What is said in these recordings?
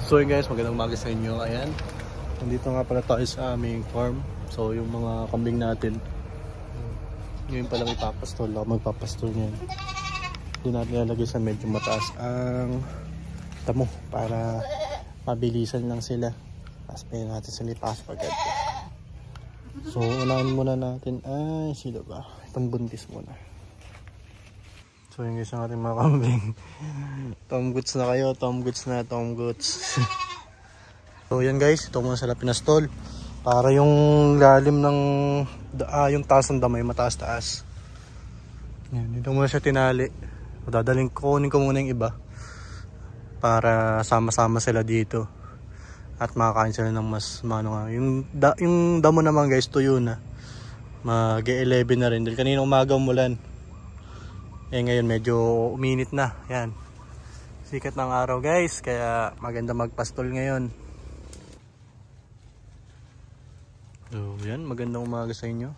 So yun guys, magandang umaga sa inyo. Ayan, nandito nga pala tayo sa aming farm. So yung mga kambing natin, ngayon palang ipapastol. Ako magpapastol ngayon. Doon natin ilalagay sa medyo mataas ang damo para mabilisan lang sila. Tapos pwede natin sila ipasok agad. So unahin muna natin ay sila ba? Itong buntis muna. So yun guys ang ating mga kambing. Tom Goods na kayo, Tom Goods na, Tom Goods. So yan guys, ito muna sila pinastol. Para yung lalim ng yung taas ng damay, mataas-taas. Yan, dito muna siya tinali. Dadaling kunin ko muna yung iba. Para sama-sama sila dito. At makakain sila ng mas mano nga. Yung damo naman guys, tuyo na. Mag-11 na rin. Dahil kanina umaga umulan. Eh ngayon medyo uminit na. Yan. Sikat ng araw guys. Kaya maganda magpastol ngayon. So yan. Magandang umaga sa inyo.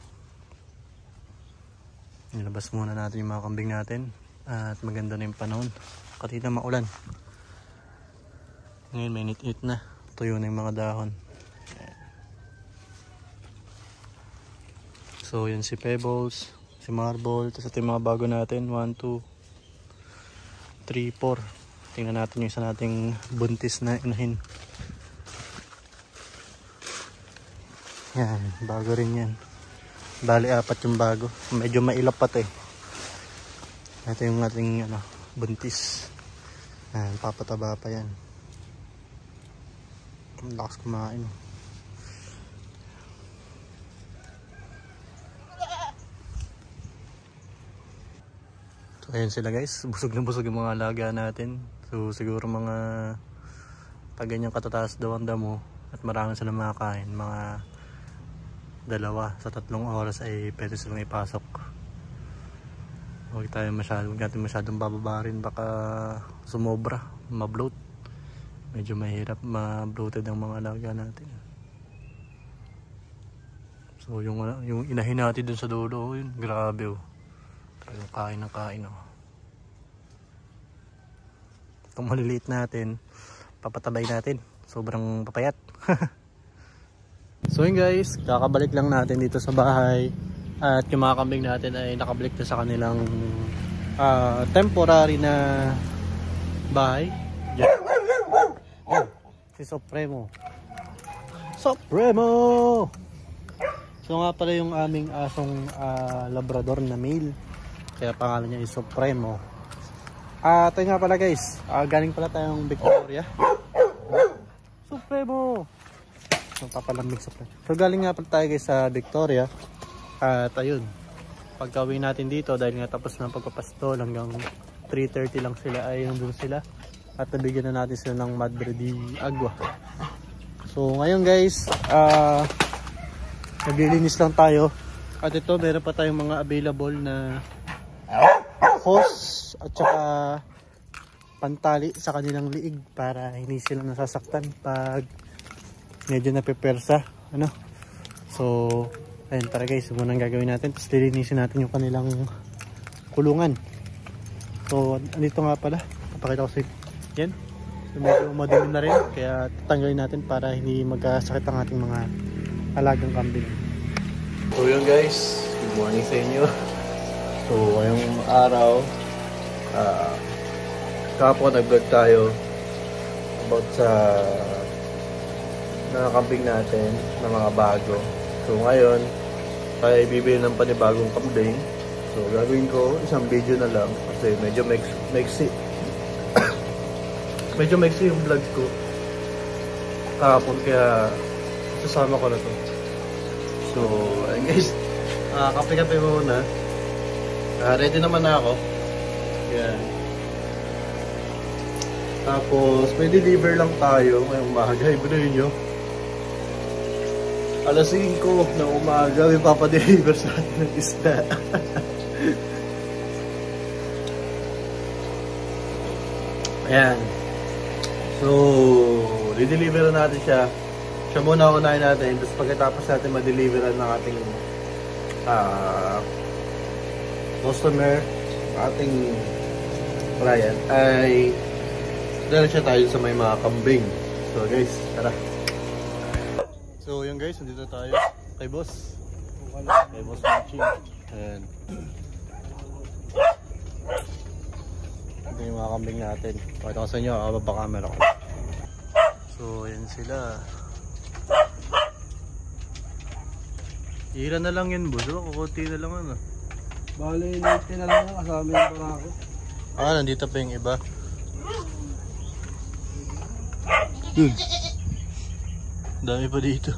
Nilabas muna natin yung mga kambing natin. At maganda na yung panahon. Kanina maulan. Ngayon may init-init na. Tuyo na yung mga dahon. So yan si Pebbles. Si Marble, tapos ito yung mga bago natin, 1, 2, 3, 4. Tingnan natin yung isa nating buntis na inahin. Yan, bago rin yan. Bali 4 yung bago, medyo mailap pa eh. Ito yung ating buntis. Yan, papataba pa yan. Ang lakas kumain. So ayun sila guys, busog na busog yung mga alaga natin. So siguro mga ganyang katataas daw ang damo at marami silang makakain. Mga 2 sa 3 oras ay pwede silang ipasok. Huwag natin masyadong bababarin, baka sumobra, ma-bloat. Medyo mahirap ma-bloated ang mga alaga natin. So yung inahin natin dun sa dulo, yun, grabe oh. Yung kain ng kain oh. Itong maliliit natin, papatabay natin. Sobrang papayat. So yun guys, kakabalik lang natin dito sa bahay. At yung mga kambing natin ay nakabalik na sa kanilang temporary na bahay. Yeah. Oh, si Supremo. Supremo! So nga pala yung aming asong Labrador na male. Kaya pangalan niya is Supremo. Ito nga pala guys, galing pala tayong Victoria. Supremo! So papalamig Supremo. So galing nga pala tayo guys sa Victoria. At ayun, pagka-uwi natin dito, dahil nga tapos na pagpapastol, hanggang 3:30 lang sila, ay nandun sila. At nabigyan na natin sila ng Madre de Agua. So ngayon guys, naglilinis lang tayo. At ito, meron pa tayong mga available na hose at saka pantali sa kanilang liig para hindi sila nasasaktan pag medyo napepersa. So ayun, tara guys, muna ang gagawin natin. Tapos lilinisin natin yung kanilang kulungan. So andito nga pala, papakita ko sa yan. So, medyo madilim na rin, kaya tatanggalin natin para hindi magkasakit ang ating mga alagang kambing. So yun guys, good morning sa inyo. So ngayong araw, kapon nag-vlog tayo about sa mga kambing natin na mga bago. So ngayon, tayo bibili ng panibagong kambing. So gagawin ko isang video na lang kasi medyo maiksi. Medyo maiksi yung vlog ko kahapon, kaya sasama ko na to. So ayun guys, kape-kape muna. Ready naman na ako. Yan. Tapos may deliver lang tayo ngayong umaga. Ibunin nyo, alas 5 ng umaga may papadeliver sa atin ng isda. Ayan. So dideliver natin siya. Siya muna unahin natin. Tapos pagkatapos natin ma-deliveran ng ating customer, ating client, ay diretso tayo sa may mga kambing. So guys, tara. So yun guys, nandito tayo kay boss. Kay boss Matching. Ayan. Ito yung mga kambing natin. Pakita ko sa inyo, baba camera ko. So ayan sila. Hira na lang yun boss, kukunti na lang ano. Bale, 90 na lang kasama yung barako. Nandito pa yung iba. Yun. Dami pa dito.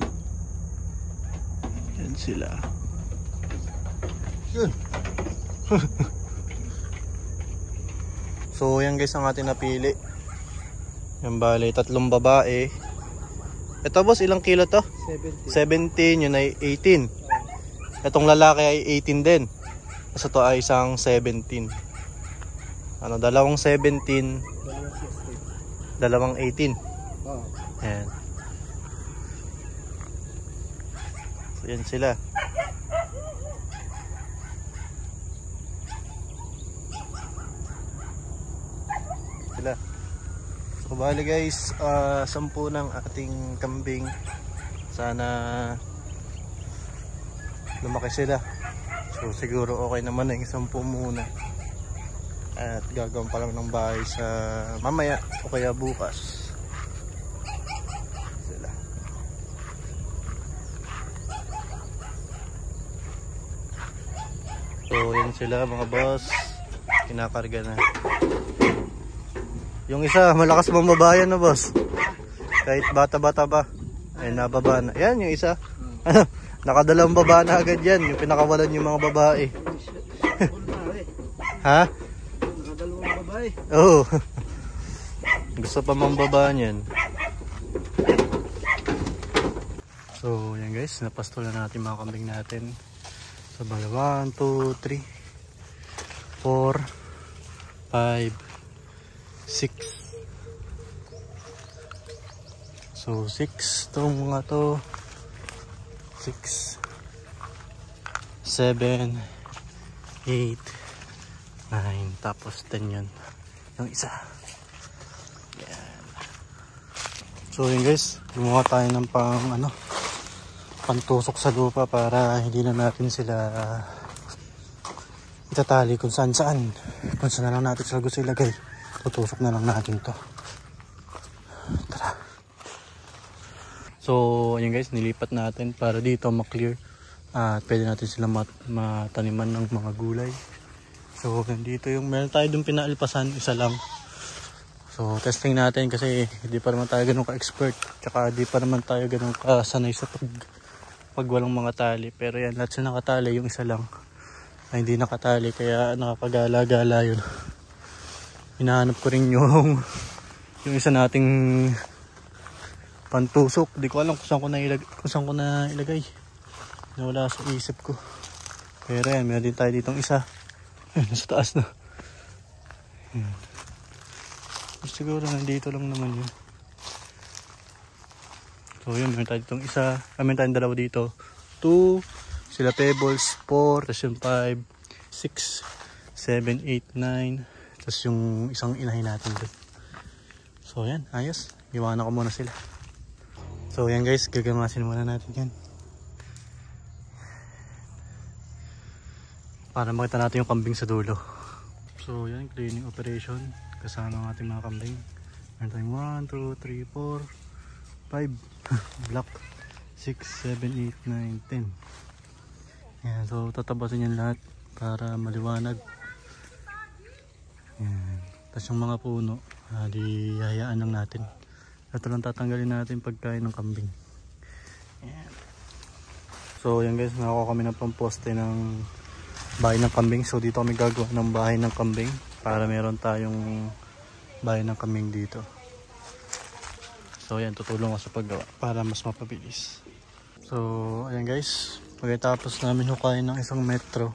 Yan sila. Yun. So yan guys ang ating napili. Yan bale, 3 babae. Ito boss, ilang kilo to? 70. 17, yun ay 18. Itong lalaki ay 18 din. Kasi ito ay isang 17. Dalawang 17, dalawang 18. Oh. Ayan. So yan sila. So bali guys, 10 ng ating kambing. Sana lumaki sila. So siguro okay naman na yung 10 muna. At gagawin pa lang ng bahay sa mamaya o kaya bukas. Sila. So yan sila mga boss. Kinakarga na. Yung isa malakas mambabayan na boss. Kahit bata-bata ba. Ay nababa na. Yan yung isa. Nakadalawang baba na agad yan. Yung pinakawalan yung mga babae. Ha? Nakadalawang babae. Oo. Gusto pa mambaba niyan. So yan guys, napastulan natin mga kambing natin. So bala 1, 2, 3 4 5 6. So 6 itong mga to. 6 7 8 9 tapos 10 yun yung isa. Yan. So yun guys, gumawa tayo ng pantusok sa lupa para hindi na natin sila itatali kung saan saan na lang natin sila gusto ilagay. Tutusok na lang natin to. Tara. So ayun guys, nilipat natin para dito maklear at pwede natin sila mataniman ng mga gulay. So nandito yung meron tayo dun pinaalpasan, isa lang. So testing natin kasi hindi pa naman tayo ganun ka-expert, tsaka hindi pa naman tayo ganun kasanay sa pag walang mga tali. Pero yan, lahat sila nakatali, yung isa lang ay hindi nakatali kaya nakakagala-gala yun. Hinahanap ko rin yung isa nating pantusok. Di ko alam kung saan ko na ilagay. Nawala sa isip ko. Pero yan, meron din tayo ditong isa. Nasa taas na. Siguro nandito lang naman yun. So yun, meron tayo ditong isa. Meron tayong dalawa dito. 2, sila pebbles, 4, tapos yung 5, 6, 7, 8, 9. Tapos yung isang inahin natin doon. So yan, ayos. Iwanan ko muna sila. So yan guys, gagamasin muna natin yan. Para makita natin yung kambing sa dulo. So yan, cleaning operation. Kasama ang ating mga kambing. Meron tayong 1, 2, 3, 4, 5. Block. 6, 7, 8, 9, 10. Yan, so tatabasin yan lahat para maliwanag. Yan. Tapos yung mga puno, di hayaan lang natin. Ito lang tatanggalin natin pagkain ng kambing. Yan. So yan guys, nakakuha kami ng pamposte ng bahay ng kambing. So dito kami gagawa ng bahay ng kambing para meron tayong bahay ng kambing dito. So yan, tutulong ako sa paggawa para mas mapabilis. So ayan guys, pagkatapos namin hukayin ng 1 metro,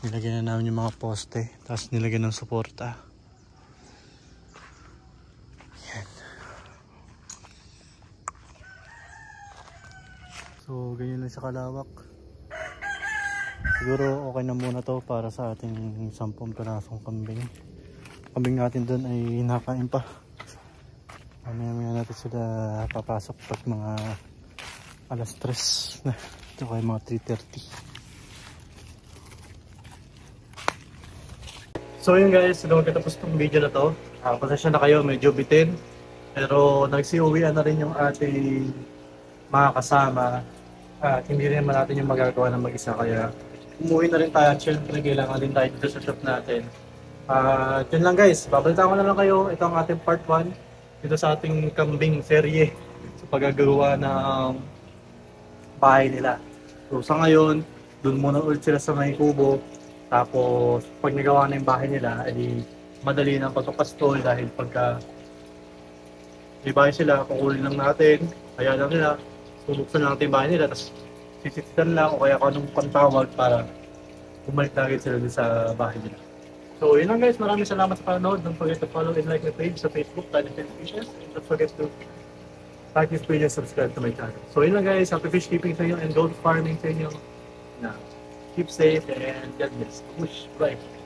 nilagyan na namin yung mga poste, tapos nilagyan ng suporta. Yan. So ganyan lang sa kalawak. Siguro okay na muna to para sa ating 10 pirasong kambing. Kambing natin dun ay nakain pa. Mamaya natin sila papasok pag mga alas 3 na. Ito kayo mga 3:30. So yun guys, magkatapos itong video na to. Pasensya na kayo, medyo bitin. Pero nagsiuwian na rin yung ating mga kasama. At hindi rin naman natin yung magagawa ng mag-isa. Kaya umuwi na rin tayo. Siyempre kailangan din tayo dito sa shop natin. Yun lang guys, babalitaan ko na lang kayo. Ito ang ating part 1 dito sa ating kambing serye sa paggagawa ng bahay nila. So sa ngayon, dun muna ulit sila sa may kubo. Tapos pag nagawa na yung bahay nila, edi madali na pagpapastol dahil pagka may bahay sila, kukunin lang natin, kaya lang nila, bubuksan lang natin yung bahay nila, tapos sisisitan lang o kaya kung anong pantawag para bumalik na agad sila sa bahay nila. So yun lang guys, maraming salamat sa panonood. Don't forget to follow and like my page sa Facebook, Tiny Fishes. And don't forget to like this page and subscribe to my channel. So yun lang guys, happy fish keeping sa inyo and gold farming sa inyo. Na keep safe and God bless. Bye.